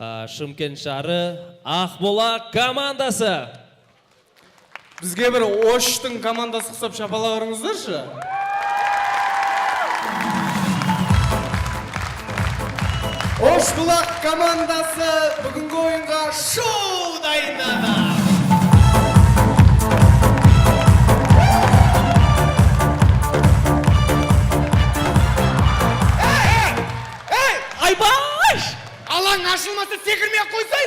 Шымкент шары Ақбұлақ командасы. Бізге бір Оштың командасы құсап шапала көріңіздерші. Ош-бұлақ командасы бүгінгі ойынға шоу дайындады. Айбаш! Алаң ашылмаса секірмей қойсай.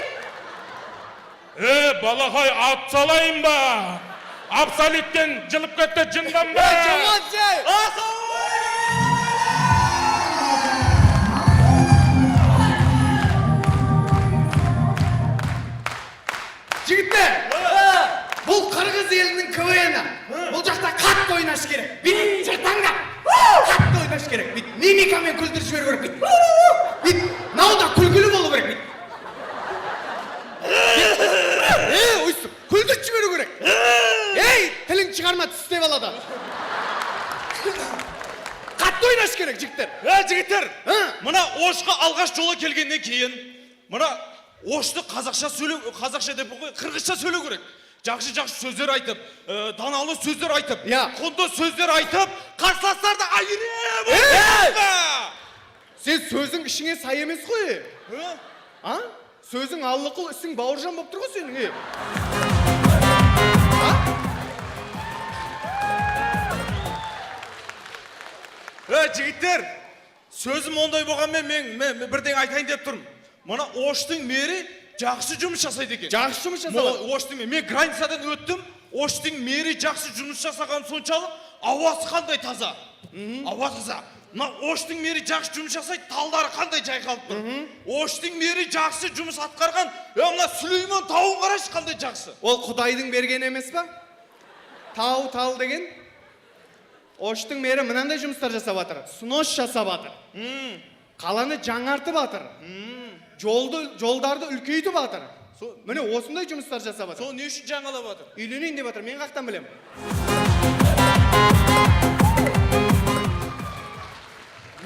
Балақай, ат салайын ба? Апсалиттен жылып кетті жындан ба? Жаман жай! Жігіттер, бұл қырғыз елінің КВН-і. Бұл жақта қатты ойнаш керек. Бит жыртаңда. Қатты ойнаш керек. Бит мимикамен күлдіріп жіберу керек. Бит науда күлгілі болу керек. Ойсы, күлдіріп жіберу керек. Ей, тілің шығарма тістеп алады. Қатты ойнаш керек, жігіттер. Жігіттер, мұна Ошқа алғаш жолы келгеннен кейін, мұна Ошты қазақша деп қырғызша сөйлеу керек. Жақсы сөздер айтып, даналы сөздер айтып, құнды сөздер айтып, қарсыластарды айырып. Сен сөзің ішіңе сай емес қой. Сөзің аллықыл, ісің бауыржан болып тұр ғой сенің. Жігіттер, сөзім ондай болғанмен мен бірден айтайын деп тұрмын. Мұна Оштың мері жақсы жұмыс жасайды екен. Жақсы жұмыс жасайды? Оштың мері, мен границадан өттім. Оштың мері жақсы жұмыс жасаған соншалық, ауасы қандай таза. Ауасы таза. Оштың мері жақсы жұмыс жасайды, талдары қандай жайқалып тұр. Оштың мері жақсы жұмыс атқарған, мына Сүлеймен тауын қарашы қандай жақсы. Ол Құдайдың берген емес па? Тау деген. Оштың мері мынандай жұмыстар жасап жатыр. Снос жасап жатыр. Қаланы жаңартып жатыр. Жолдарды үлкейтіп жатыр. Міне осындай жұмыстар жасап жатыр. Сол не үшін жаңалап жатыр? Үйленейін деп жатыр, мен қақтан білем.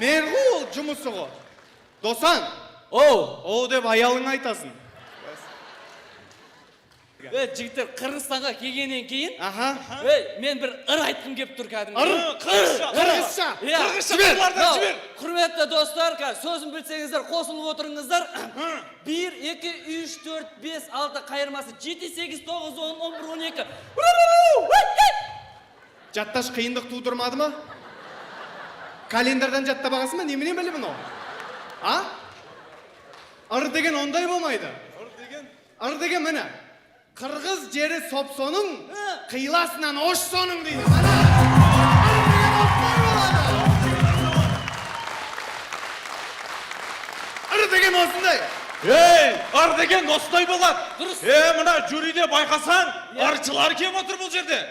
Мен ол жұмысы ғой. Досан, оу деп аялыңа айтасың. Жігіттер, Қырғызстанға келгеннен кейін, мен бір ыр айтқым кеп тұр кәдімгі. Қырғызша. Жібер. Құрметті достар, сөзін білсеңіздер, қосылып отырыңыздар. 1, 2, 3, 4, 5, 6 қайырмасы, 7, 8, 9, 10, 11, 12. Жатташ қиындық тудырмады ма? Календардан жатта бағасы ма? Неменен білі бұны? Ыр деген ондай болмайды. Ыр деген міне. Қырғыз жері Сопсоның қиыласынан Ошсоның дейді. Ыр деген осындай. Ар деген осындай болады. Дұрыс. Мына жюриде байқасан, арчылар кеп отыр бұл жерде.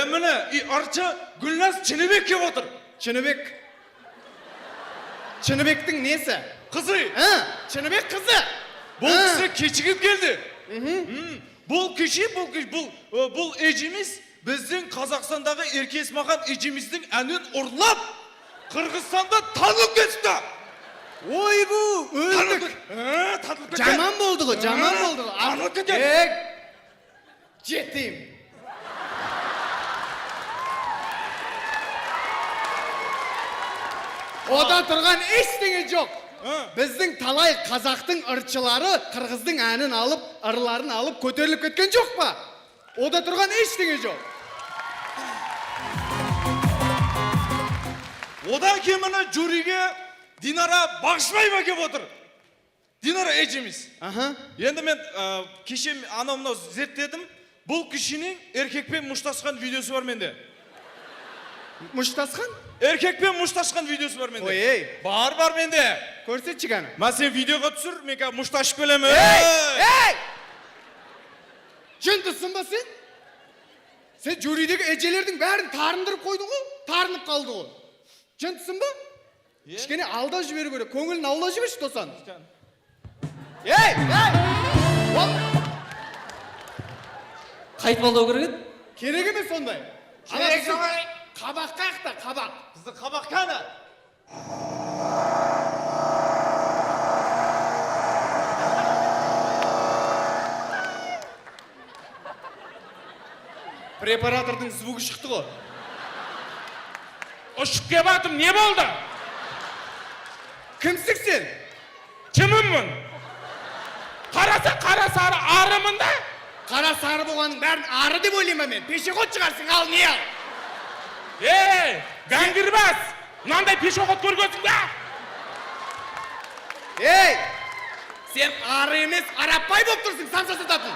Міне арчы Гүлназ Чыныбек кеп отыр. Чыныбек. Чыныбектің несі? Қызы. Чыныбек қызы. Бұл кісі кешігіп келді. Бұл ежіміз біздің Қазақстандағы Еркесмахан ежіміздің әнін ұрлап, Қырғызстанда танып кетті. Ой бұл, өлдік. Жаман болды ғой, жаман болды ғой. Анық кетеді. Жетейм. Ода тұрған ештеңе жоқ. Біздің талай қазақтың ырчылары қырғыздың әнін алып, ырларын алып, көтеріліп кеткен жоқ па? Ода тұрған ештеңе жоқ. Одан кеміні жюриге Динара Бақшбаева кеп отыр. Динара ежіміз. Енді мен кеше анау зерттедім. Бұл кішінің еркекпен мұштасқан видеосы бар менде. Мұштасқан? Еркекпен мұштасқан видеосы бар менде. Ой, бар менде. Көрсетші ғана. Ма сен видеоға түсір, мен мұшташып келемін. Жындысың ба сен? Сен жюридегі әжелердің бәрін тарындырып қойды ғой, тарынып қалды ғой. Жындысың ба? Кішкене алда жіберу керек, көңілін аула жіберші Досан. Қайтып алдау керек еді? Керек емес сондай. Қабақ қақта, қабақ. Бізді қабақ қана. Препаратордың звугы шықты ғой. Ұшып кеп атым, не болды? Кімсің сен? Кіміммін? Қараса қара сары арымын да? Қара сары болғаның бәрін ары деп ойлаймын мен. Пешеғот шығарсың, ал не ал? Гангирбас! Мынандай пешеғот көргенсің да? Сен ары емес, арапбай болып тұрсың, самса сататын.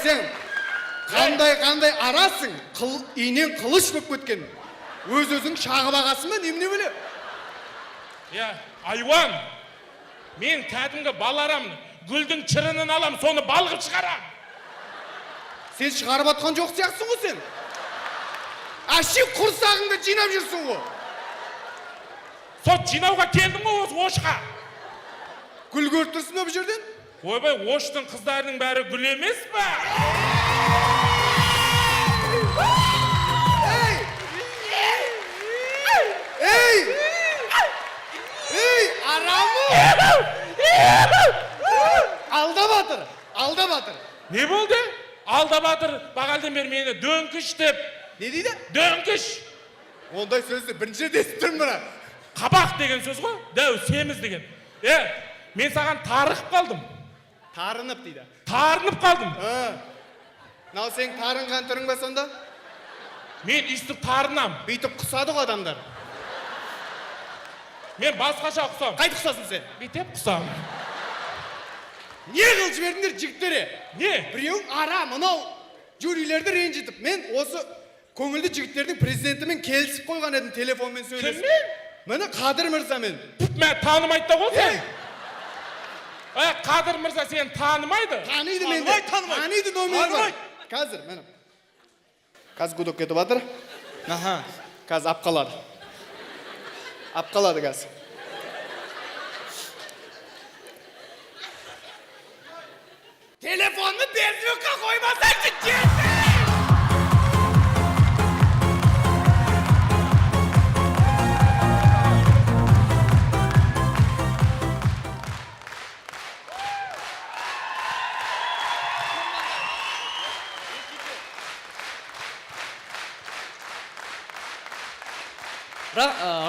Сен қандай арасың, инен қылыш болып кеткен. Өз-өзің шағып ағасың ба, немене біле? Айуан, мен кәдімгі баларам, гүлдің чырынын алам, соны балғып шығарам. Сен шығарып атқан жоқ сияқсың ғой сен. Аши құрсағыңды жинап жүрсің ғой. Сот жинауға келдің ғой осы Ошқа. Гүл көріп тұрсың ба бұл жерден? Ойбай, Оштың қыздарының бәрі гүл емес па? Арамы! Алда батыр. Не болды? Алда батыр бағалдан бері мені дөңкіш деп. Не дейді? Дөңкіш. Ондай сөзді бірінші рет естіп тұрмын мына. Қабақ деген сөз ғой, дәу семіз деген. Мен саған тарығып қалдым. Тарынып дейді. Тарынып қалдым. Нау сен тарынған түрің ба сонда? Мен үстіп тарынам. Бүйтіп құсады ғой адамдар. Мен басқаша құсам. Қайты құсасын сен? Бүйтіп құсам. Не қылып жібердіңдер жігіттері? Не? Біреуің ара, мынау жюрилерді ренжітіп. Мен осы көңілді жігіттердің президентімен келісіп қойған едім телефонмен сөйлесіп. Кіммен? Мені Қадыр мырзамен. Мен танымайды да ғой сен. Қадыр мырза сен танымайды? Таниды менде. Таниды номер бар. Қазір, мені. Қазір гудок кетіп батыр. Қазір ап қалады. Ап қалады қазір. Telefonunu bezluka koymasaydı kesin!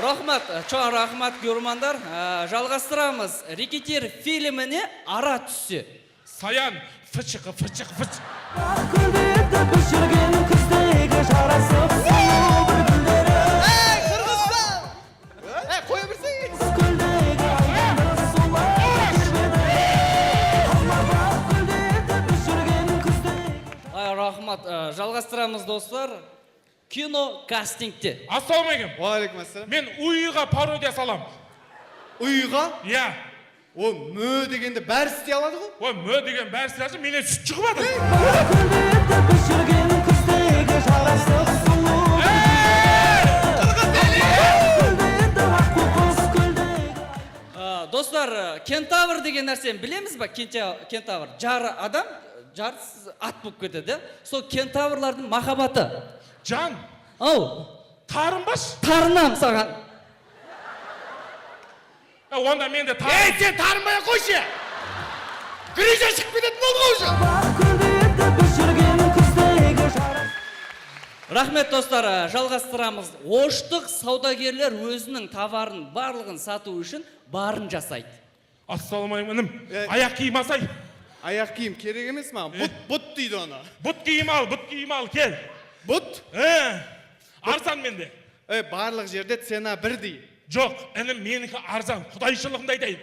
Рахмат, чоң рахмат көрмандар. Жалғастырамыз. Рекетир фильміне ара түссе. Саян, фычықы. Қырғызстан! Қоя бірсің? Рахмат, жалғастырамыз достар. Кино кастингте. Ассалаумағалейкум. Уағалейкумассалам. Мен ұйыға пародия салам. Ұйыға? Иә. О, мө дегенді бәрі істей алады ғой? Ой, мө деген бәрі істей менен сүт шығып жатыр. Достар, кентавр деген нәрсені білеміз ба? Кентавр. Жар адам, жар ат болып кетеді. Сол кентаврлардың махаббаты. Жан, Ау, тарынбаш. тарынам саған. Онда мен де Сен тарынбай-ақ қойшы! Грижа шығып кететін болды ғой уже! Рахмет достар, жалғастырамыз. Оштық саудагерлер өзінің товарын барлығын сату үшін барын жасайды. Ассалаумағалейкум. Аяқ киім асай. Аяқ киім керек емес маған. Бұт дейді оны. Бұт киім ал, кел. Бұт? Арзан менде. Барлық жерде цена бірдей. Жоқ, інім менікі арзан, құдайшылығымды айтайын.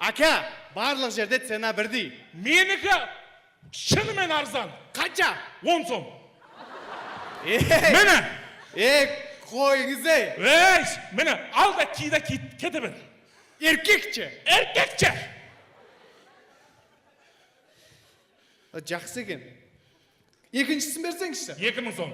Ака, барлық жерде цена бірдей. Менікі шынымен арзан. Қанша? 10 сом. Мені. Қойыңыз Мені ал да ки да кете бір. Еркекше? Еркекше. Жақсы екен. Екіншісін берсеңізші. 2000 сом.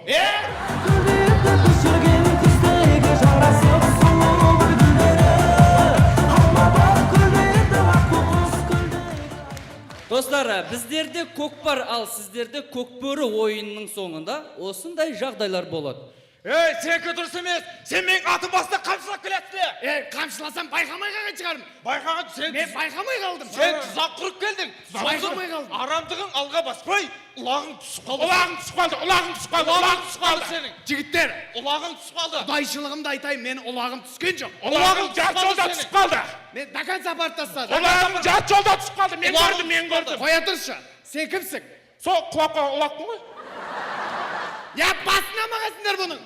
Достар, біздерде көкпар, ал сіздерде көкбөрі ойынның соңында осындай жағдайлар болады. Ей, сенікі дұрыс емес. Сен менің атым басына қамшылап келесің. Қамшыласам байқамай қалған шығармын. Байқаған сен Мен байқамай қалдым. сен тұзақ құрып келдің. Байқамай қалдым. Арамдығың алға баспай, ұлағың түсіп қалды. Ұлағың түсіп қалды, ұлағың түсіп қалды, Ұлағың түсіп қалды сенің. Жігіттер, Ұлағың түсіп қалды. құдайшылығымды айтайын, мен ұлағым түскен жоқ. Ұлағың жарты жолда түсіп қалды. Мен до конца апарып тастады. Ұлағың жарты жолда түсіп қалды. Мен Ұлағың көрдім, мен көрдім. Қоя тұршы. Сен кімсің? Сол құлаққа ұлақпын ғой. Я басына мағасыңдар бұның.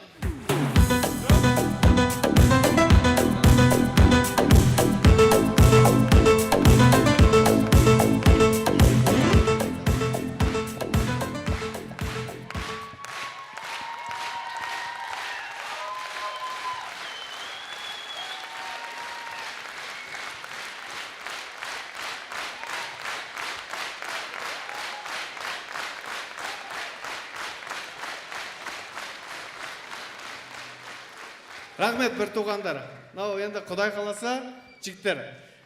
Рахмет бір туғандар. Мынау енді Құдай қаласа, жігіттер,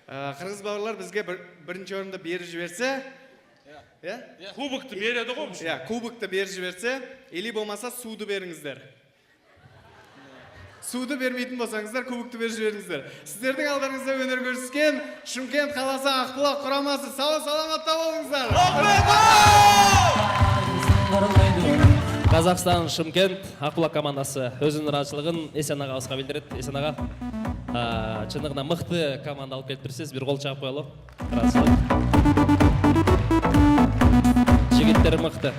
қырғыз бауырлар бізге бірінші орынды беріп жіберсе, Кубокты береді ғой. кубокты беріп жіберсе, или болмаса суды беріңіздер. Суды бермейтін болсаңыздар, кубокты беріп жіберіңіздер. Сіздердің алдарыңызда өнер көрсеткен Шымкент қаласы Ақбұлақ құрамасы. Сау саламатта болыңыздар. Қазақстан Шымкент Ақбұлақ командасы өзінің разылығын Есен ағамызға білдіреді. Есен аға, шындығына мықты команда алып келіп тұрсыз. Bir қол шағып қоялық. Разылық. Жігіттер мықты.